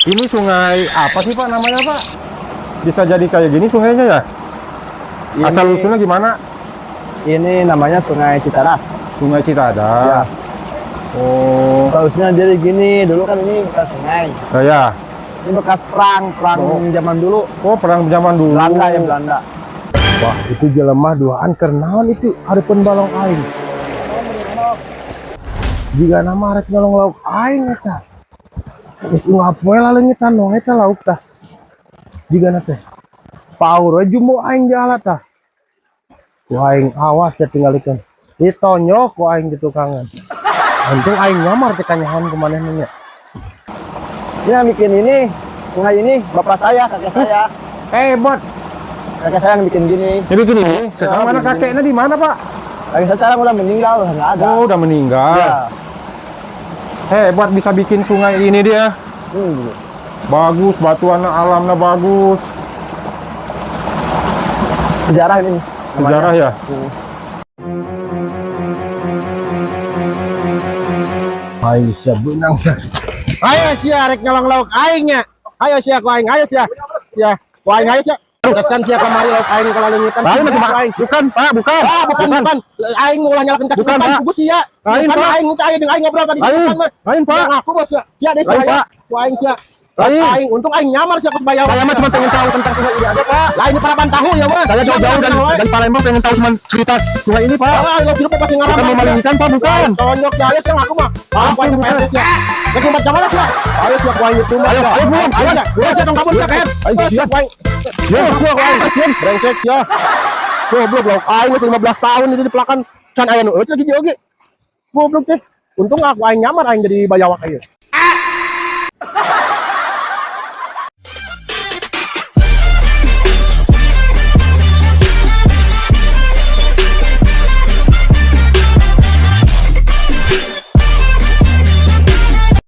Ini sungai apa sih Pak namanya Pak? Bisa jadi kayak gini sungainya ya? Asal usulnya gimana? Ini namanya Sungai Citaras. Sungai Citadas. Ya. Oh. Asal usulnya jadi gini, dulu kan ini bekas sungai. Ya. Ini bekas perang zaman dulu. Oh, perang zaman dulu. Belanda ya, Belanda. Wah, itu jelemah duaan kenaon itu hareupeun balong aing. Jika nama rek nolong lauk aing eta. Geus ngapoe laleungitan we eta lauk tah. Jigana teh. Paur we jumbo aing jala tah. Ku aing awas ya tinggalikeun. Ditonyok ku aing di tukangan. Untung aing nyamar teh kanyahan ke manehna nya. Ini yang bikin ini, sungai ini bapak saya, kakek saya. Hebat. Kakek saya yang bikin gini. Jadi gini, sekarang mana bikin kakeknya di mana, Pak? Kakek saya sekarang udah meninggal, nggak ada. Oh, udah meninggal. Ya. Hebat bisa bikin sungai ini dia. Bagus, batuan alamnya bagus. Sejarah ini. Sejarah ya. Ayo sia benang. Ayo sia rek nyolong lauk aingnya. Ayo sia ku aing, ayo sia. Sia, ku aing ayo sia. Kesan sia kamari lauk aing kalau leungitan. Bukan, Pak, bukan. Ah, bukan. Aing mau nyalakan kasih Bukan, Pak. Ku sia. Lain, Pak. Aing minta aing jeung aing ngobrol tadi. Lain, Pak. Aku bos sia. Sia deh Lain, sia. Pak. Ku aing sia. Lain. Aing untung aing nyamar sia ke bayar. Saya mah cuma pengen tahu tentang sungai ini aja, Pak. Lah ini Parapan tahu ya, Mas. Saya jauh-jauh dan Palembang pengen tahu cuma cerita sungai ini, Pak. Ah, lo sirup pasti ngarang. Bukan memalingkan, Pak, bukan. Tonyok ya, ayo sia aku mah. Aku aing pepes sia. Ke tempat jangan lah sia. Ayo sia ku aing itu mah. Ayo, belum. Ayo dah. Ayo sia dong kabur sia kan. Ayo, siap. Ya, gua aing. Brengsek sia. Goblok lauk aing itu 15 tahun itu di pelakan can aya nu lagi joge. Goblok teh. Untung aku aing nyamar aing jadi bayawak aja.